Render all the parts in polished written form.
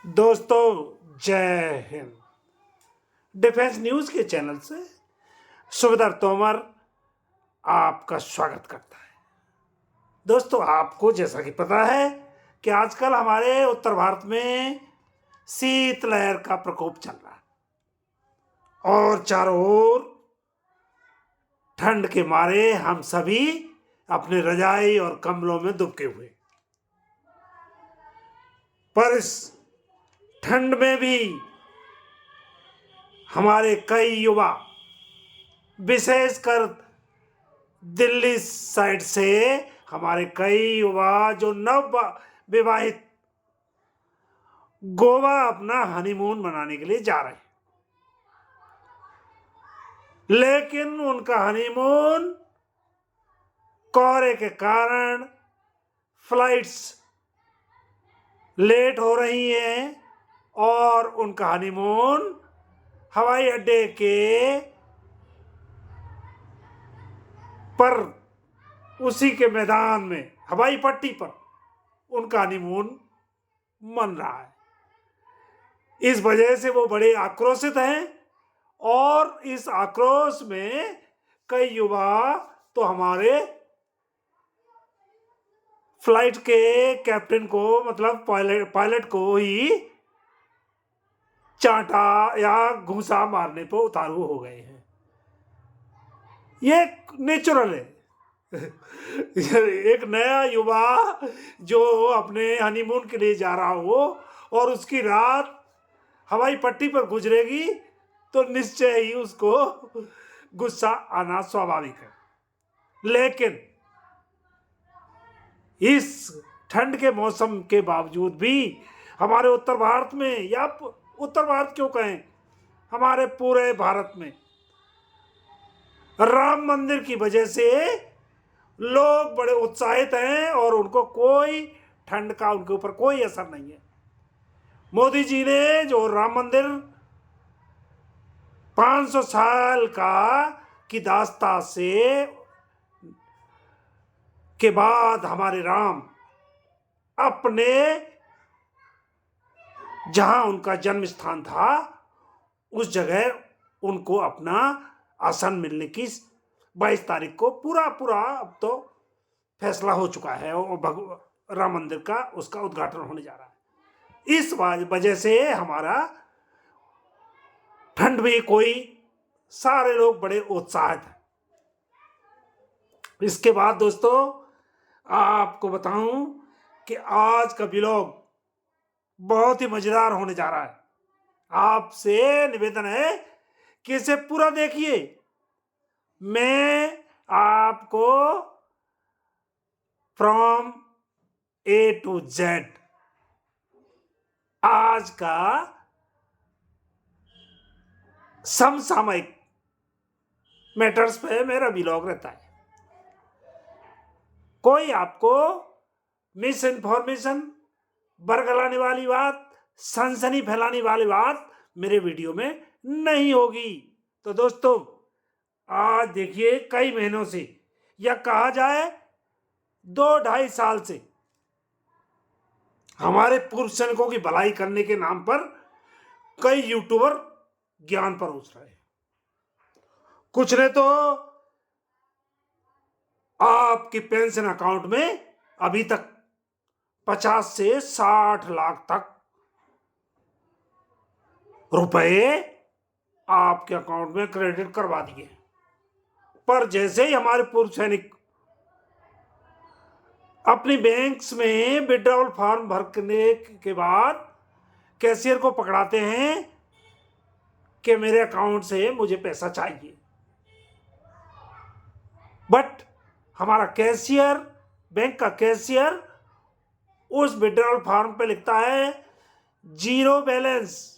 दोस्तों, जय Hind. Defence news के चैनल से सुबेदार तोमर आपका स्वागत करता है। दोस्तों, आपको जैसा कि पता है कि आजकल हमारे उत्तर भारत में शीतलहर का प्रकोप चल रहा है और चारों ओर ठंड के मारे हम सभी अपने रजाई और कंबलों में दुबके हुए। पर इस ठंड में भी हमारे कई युवा, विशेषकर दिल्ली साइड से हमारे कई युवा जो नव विवाहित गोवा अपना हनीमून मनाने के लिए जा रहे हैं, लेकिन उनका हनीमून कोहरे के कारण फ्लाइट्स लेट हो रही हैं और उनका हनीमून हवाई अड्डे के पर उसी के मैदान में हवाई पट्टी पर उनका हनीमून मन रहा है। इस वजह से वो बड़े आक्रोशित हैं और इस आक्रोश में कई युवा तो हमारे फ्लाइट के कैप्टन को, मतलब पायलट को ही चांटा या घूंसा मारने पर उतारू हो गए हैं। ये नेचुरल है। एक नया युवा जो अपने हनीमून के लिए जा रहा हो और उसकी रात हवाई पट्टी पर गुजरेगी तो निश्चय ही उसको गुस्सा आना स्वाभाविक है। लेकिन इस ठंड के मौसम के बावजूद भी हमारे उत्तर भारत में, या उत्तर भारत क्यों कहें, हमारे पूरे भारत में राम मंदिर की वजह से लोग बड़े उत्साहित हैं और उनको कोई ठंड का उनके ऊपर कोई असर नहीं है। मोदी जी ने जो राम मंदिर 500 साल की दास्ता से के बाद हमारे राम अपने जहां उनका जन्म स्थान था उस जगह उनको अपना आसन मिलने की 22 तारीख को पूरा अब तो फैसला हो चुका है और राम मंदिर का उसका उद्घाटन होने जा रहा है। इस वजह से हमारा ठंड भी कोई, सारे लोग बड़े उत्साहित हैं। इसके बाद दोस्तों आपको बताऊं कि आज का व्लॉग बहुत ही मजेदार होने जा रहा है। आपसे निवेदन है कि इसे पूरा देखिए। मैं आपको फ्रॉम ए टू जेड आज का समसामयिक मैटर्स पे मेरा व्लॉग रहता है। कोई आपको मिस इन्फॉर्मेशन, बरगलाने वाली बात, सनसनी फैलाने वाली बात मेरे वीडियो में नहीं होगी। तो दोस्तों, आज देखिए कई महीनों से, या कहा जाए 2-2.5 साल से हमारे पूर्व सैनिकों की भलाई करने के नाम पर कई यूट्यूबर ज्ञान पर उछ रहे हैं। कुछ ने तो आपकी पेंशन अकाउंट में अभी तक 50 से 60 लाख तक रुपए आपके अकाउंट में क्रेडिट करवा दिए। पर जैसे ही हमारे पूर्व सैनिक अपनी बैंक्स में विड्रॉल फॉर्म भरने के बाद कैशियर को पकड़ाते हैं कि मेरे अकाउंट से मुझे पैसा चाहिए, बट हमारा कैशियर, बैंक का कैशियर उस विड्रॉल फॉर्म पे लिखता है 0 बैलेंस,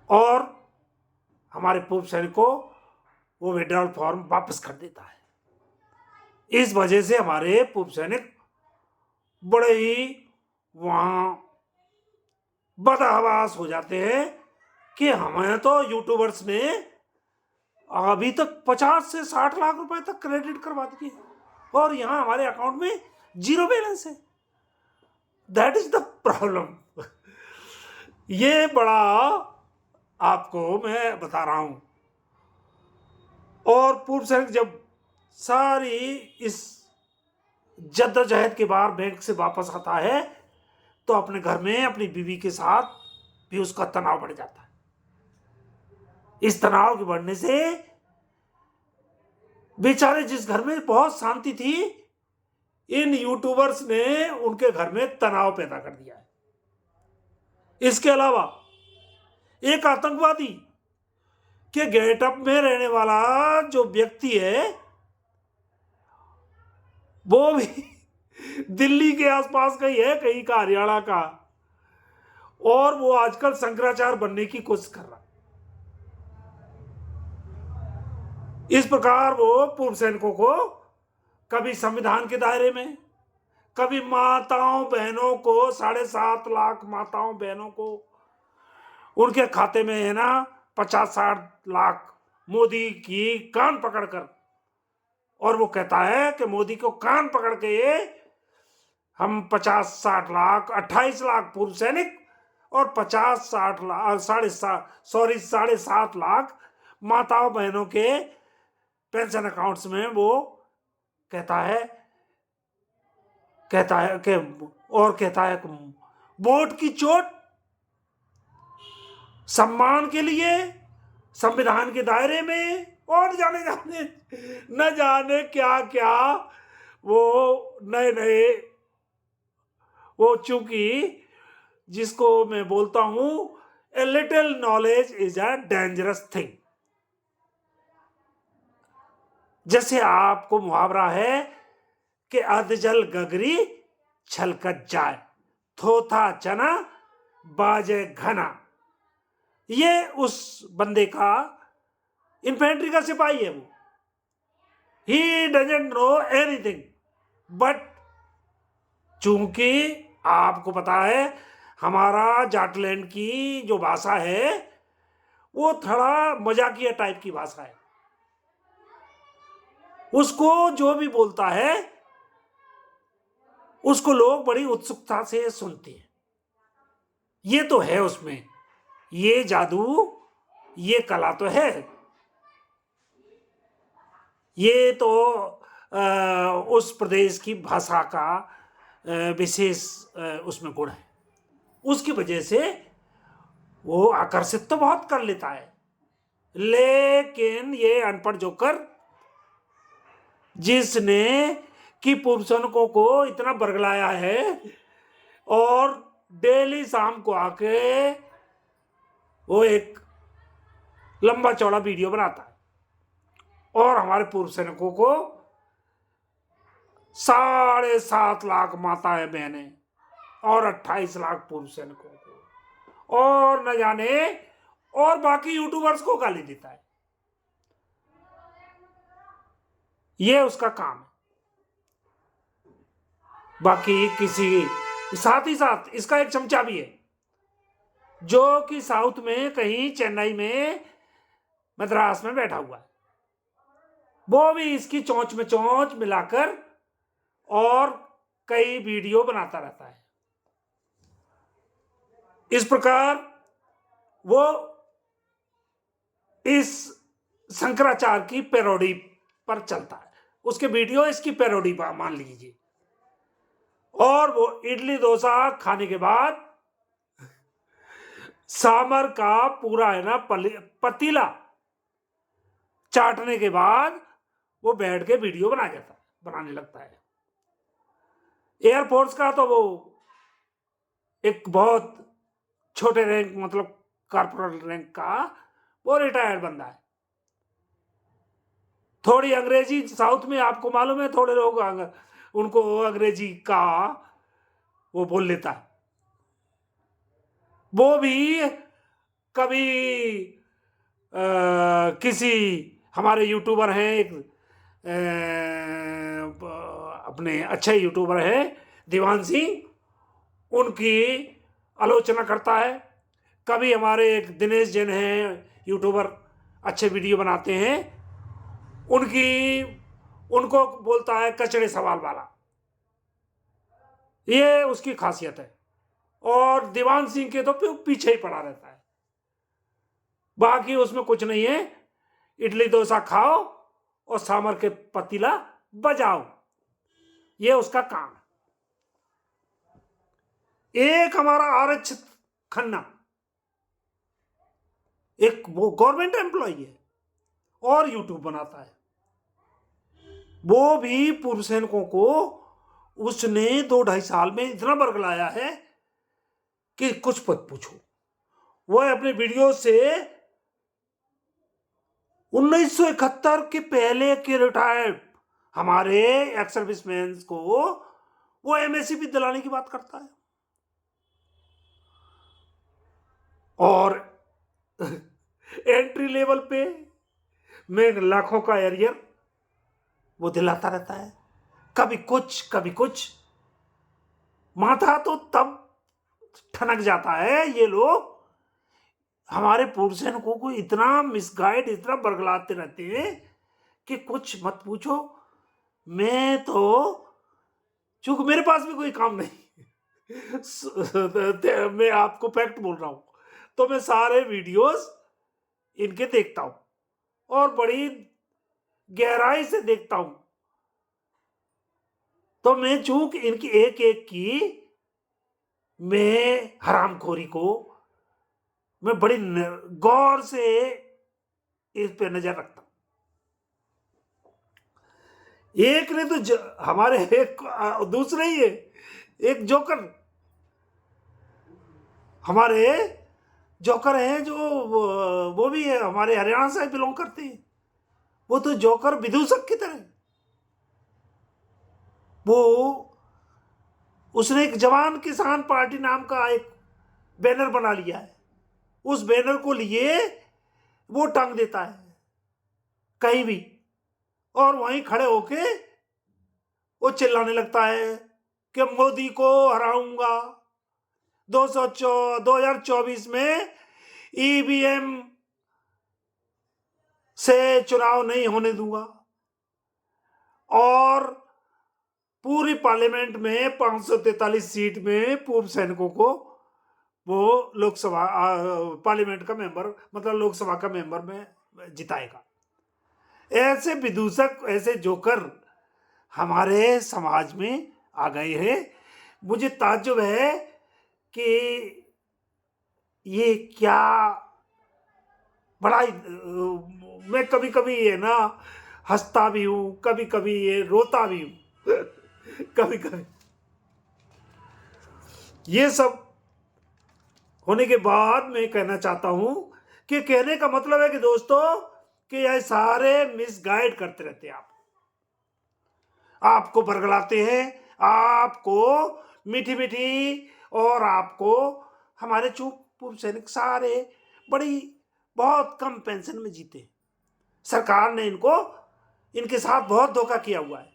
और हमारे पूर्व सैनिक को वो विड्रॉल फॉर्म वापस कर देता है। इस वजह से हमारे पूर्व सैनिक बड़े ही वहां बदहवास हो जाते हैं कि हमें तो यूट्यूबर्स ने अभी तक 50 से 60 लाख रुपए तक क्रेडिट करवा दिए और यहां हमारे अकाउंट में 0 बैलेंस है। That is the problem. ये बड़ा आपको मैं बता रहा हूं। और पूर्व सैनिक जब सारी इस जद्दोजहद के बाद बैंक से वापस आता है तो अपने घर में अपनी बीवी के साथ भी उसका तनाव बढ़ जाता है। इस तनाव के बढ़ने से बेचारे जिस घर में बहुत शांति थी, इन यूट्यूबर्स ने उनके घर में तनाव पैदा कर दिया है। इसके अलावा एक आतंकवादी के गेटअप में रहने वाला जो व्यक्ति है वो भी दिल्ली के आसपास का ही है, कहीं का हरियाणा का, और वो आजकल शंकराचार्य बनने की कोशिश कर रहा है। इस प्रकार वो पूर्व सैनिकों को कभी संविधान के दायरे में, कभी माताओं बहनों को 7.5 लाख माताओं बहनों को उनके खाते में है ना 50-60 लाख मोदी की कान पकड़कर, और वो कहता है कि मोदी को कान पकड़ के हम 50-60 लाख 28 लाख पूर्व सैनिक और 50-60 लाख 7.5 लाख माताओं बहनों के पेंशन अकाउंट्स में वो कहता है कि वोट की चोट सम्मान के लिए संविधान के दायरे में, और न जाने क्या क्या वो नए नए, वो चूंकि जिसको मैं बोलता हूं a little knowledge is a dangerous thing. जैसे आपको मुहावरा है कि अधजल गगरी छलकत जाए, थोथा चना बाजे घना। ये उस बंदे का इन्फेंट्री का सिपाही है। वो he doesn't know anything, but चूंकि आपको पता है हमारा जाटलैंड की जो भाषा है वो थोड़ा मजाकिया टाइप की भाषा है। उसको जो भी बोलता है उसको लोग बड़ी उत्सुकता से सुनते हैं। ये तो है उसमें, ये जादू, ये कला तो है, ये तो उस प्रदेश की भाषा का विशेष उसमें गुण है। उसकी वजह से वो आकर्षित तो बहुत कर लेता है, लेकिन ये अनपढ़ जोकर जिसने कि पूर्व सैनिकों को इतना बरगलाया है और डेली शाम को आके वो एक लंबा चौड़ा वीडियो बनाता है और हमारे पूर्व सैनिकों को 7.5 लाख माताएं बहनें और 28 लाख पूर्व सैनिकों को और न जाने और बाकी यूट्यूबर्स को गाली देता है। ये उसका काम है। बाकी किसी साथ ही साथ इसका एक चमचा भी है जो कि साउथ में कहीं चेन्नई में मद्रास में बैठा हुआ है, वो भी इसकी चोंच में चोंच मिलाकर और कई वीडियो बनाता रहता है। इस प्रकार वो इस शंकराचार्य की पैरोडी पर चलता है, उसके वीडियो इसकी पैरोडी मान लीजिए। और वो इडली डोसा खाने के बाद सांभर का पूरा है ना पतीला चाटने के बाद वो बैठ के वीडियो बनाने लगता है। एयरफोर्स का तो वो एक बहुत छोटे रैंक मतलब कॉर्पोरल रैंक का वो रिटायर्ड बंदा है। थोड़ी अंग्रेजी साउथ में आपको मालूम है, थोड़े लोग उनको अंग्रेजी का वो बोल लेता है। वो भी कभी किसी हमारे यूट्यूबर हैं एक अपने अच्छे यूट्यूबर हैं दीवान सिंह, उनकी आलोचना करता है। कभी हमारे एक दिनेश जैन हैं यूट्यूबर, अच्छे वीडियो बनाते हैं, उनको बोलता है कचड़े सवाल वाला। ये उसकी खासियत है। और दीवान सिंह के तो पीछे ही पड़ा रहता है, बाकी उसमें कुछ नहीं है। इडली डोसा खाओ और सामर के पतीला बजाओ, ये उसका काम है। एक हमारा आरक्षित खन्ना, एक वो गवर्नमेंट एम्प्लॉय है और यूट्यूब बनाता है। वो भी पूर्व सैनिकों को उसने 2-2.5 साल में इतना बरगलाया है कि कुछ मत पूछो। वो अपने वीडियो से 1971 के पहले के रिटायर्ड हमारे एक्स सर्विसमैन को वो एमएससी दिलाने की बात करता है। और एंट्री लेवल पे में लाखों का एरियर वो दिलाता रहता है, कभी कुछ कभी कुछ। माथा तो तब ठनक जाता है। ये लोग हमारे पूर्व सैनिकों को इतना मिसगाइड, इतना बरगलाते रहते हैं कि कुछ मत पूछो। मैं तो, चूंकि मेरे पास भी कोई काम नहीं मैं आपको फैक्ट बोल रहा हूं, तो मैं सारे वीडियोस इनके देखता हूं और बड़ी गहराई से देखता हूं। तो मैं चूक इनकी एक एक की, मैं हरामखोरी को मैं बड़ी गौर से इस पे नजर रखता हूं। एक ने तो हमारे एक दूसरे ही है, एक जोकर, हमारे जोकर हैं जो वो भी है, हमारे हरियाणा से बिलोंग करते हैं। वो तो जोकर विदूषक की तरह। वो उसने एक जवान किसान पार्टी नाम का एक बैनर बना लिया है। उस बैनर को लिए वो टांग देता है कहीं भी, और वहीं खड़े होके वो चिल्लाने लगता है कि मोदी को हराऊंगा, 2024 में ईवीएम से चुनाव नहीं होने दूंगा। और पूरी पार्लियामेंट में 543 सीट में पूर्व सैनिकों को वो लोकसभा पार्लियामेंट का मेंबर, मतलब लोकसभा का मेंबर में जिताएगा। ऐसे विदूषक, ऐसे जोकर हमारे समाज में आ गए हैं। मुझे ताज्जुब है कि ये क्या बड़ा मैं कभी कभी ये ना हंसता भी हूं, कभी कभी ये रोता भी हूं कभी कभी। ये सब होने के बाद मैं कहना चाहता हूं कि कहने का मतलब है कि दोस्तों, कि ये सारे मिसगाइड करते रहते हैं, आपको बरगलाते हैं, आपको मीठी मीठी, और आपको हमारे चूक पूर्व सैनिक सारे बड़ी बहुत कम पेंशन में जीते। सरकार ने इनको, इनके साथ बहुत धोखा किया हुआ है।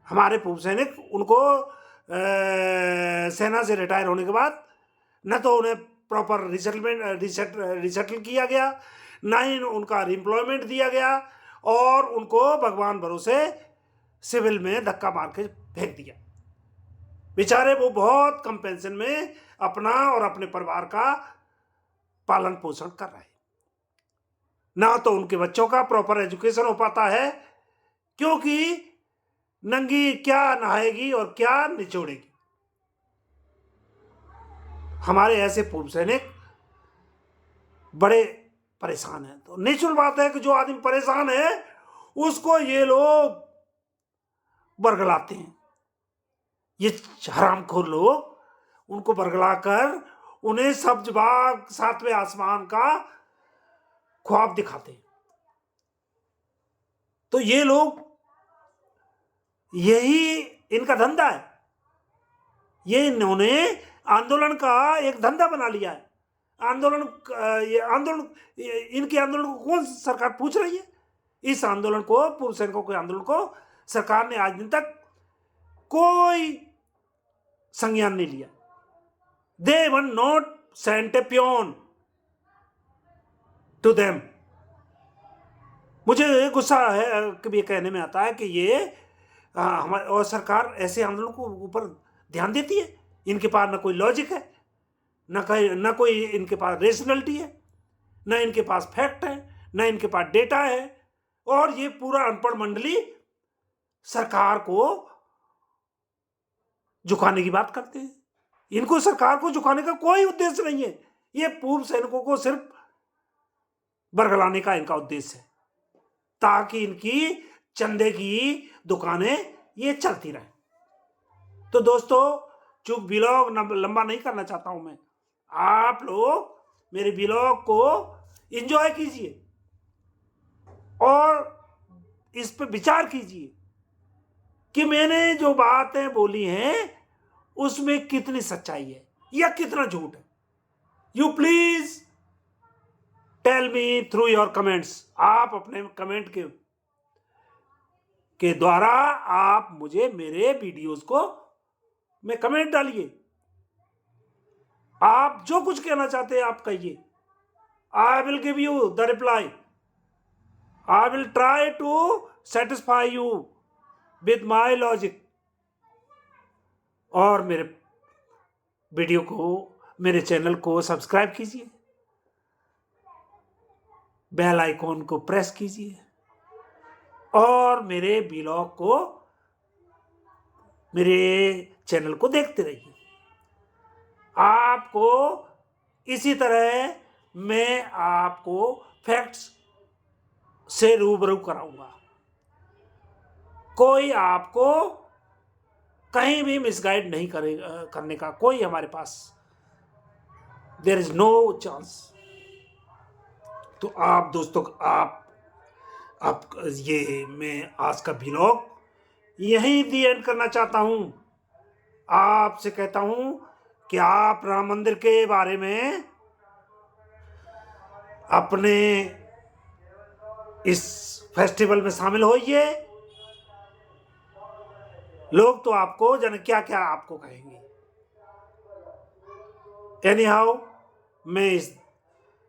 हमारे पूर्व सैनिक, उनको सेना से रिटायर होने के बाद न तो उन्हें प्रॉपर रिसेटल किया गया, ना ही उनका रिम्प्लॉयमेंट दिया गया, और उनको भगवान भरोसे सिविल में धक्का मार के फेंक दिया। बेचारे वो बहुत कम पेंशन में अपना और अपने परिवार का पालन पोषण कर रहे हैं। ना तो उनके बच्चों का प्रॉपर एजुकेशन हो पाता है, क्योंकि नंगी क्या नहाएगी और क्या निचोड़ेगी। हमारे ऐसे पूर्व सैनिक बड़े परेशान हैं। तो नेचुरल बात है कि जो आदमी परेशान है उसको ये लोग बरगलाते हैं। ये हरामखोर लोग उनको बरगलाकर उन्हें सब्ज बाग, सातवें आसमान का ख्वाब दिखाते हैं। तो ये लोग, यही इनका धंधा है। ये इन्होंने आंदोलन का एक धंधा बना लिया है। आंदोलन, ये आंदोलन, इनके आंदोलन को कौन सरकार पूछ रही है? इस आंदोलन को, पूर्व सैनिकों के आंदोलन को सरकार ने आज दिन तक कोई संज्ञान नहीं लिया। They one not sent a peon to them. मुझे गुस्सा है कभी कहने में आता है कि ये हमारे और सरकार ऐसे आंदोलन को ऊपर ध्यान देती है? इनके पास ना कोई लॉजिक है, ना कोई इनके पास रेशनलिटी है, ना इनके पास फैक्ट है, ना इनके पास डेटा है, और ये पूरा अनपढ़ मंडली सरकार को झुकाने की बात करते हैं। इनको सरकार को झुकाने का कोई उद्देश्य नहीं है। ये पूर्व सैनिकों को सिर्फ बरगलाने का इनका उद्देश्य है, ताकि इनकी चंदे की दुकानें ये चलती रहें। तो दोस्तों, चूंकि ब्लॉग लंबा नहीं करना चाहता हूं मैं, आप लोग मेरे ब्लॉग को एंजॉय कीजिए और इस पे विचार कीजिए कि मैंने जो बातें बोली हैं उसमें कितनी सच्चाई है या कितना झूठ है। You please tell me through your comments. आप अपने कमेंट के द्वारा आप मुझे मेरे वीडियोस को में कमेंट डालिए। आप जो कुछ कहना चाहते हैं आप कहिए। I will give you the reply. I will try to satisfy you with my logic. और मेरे वीडियो को, मेरे चैनल को सब्सक्राइब कीजिए, बेल आइकॉन को प्रेस कीजिए और मेरे ब्लॉग को, मेरे चैनल को देखते रहिए। आपको इसी तरह मैं आपको फैक्ट्स से रूबरू कराऊंगा। कोई आपको कहीं भी मिसगाइड नहीं करने का कोई हमारे पास, देयर इज नो चांस। तो आप दोस्तों, आप ये मैं आज का व्लॉग यहीं दी एंड करना चाहता हूं। आपसे कहता हूं कि आप राम मंदिर के बारे में अपने इस फेस्टिवल में शामिल होइए। लोग तो आपको क्या क्या आपको कहेंगे। एनी हाउ, मैं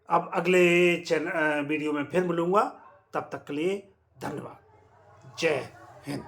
अब अगले वीडियो में फिर मिलूंगा। तब तक के लिए धन्यवाद। जय हिंद।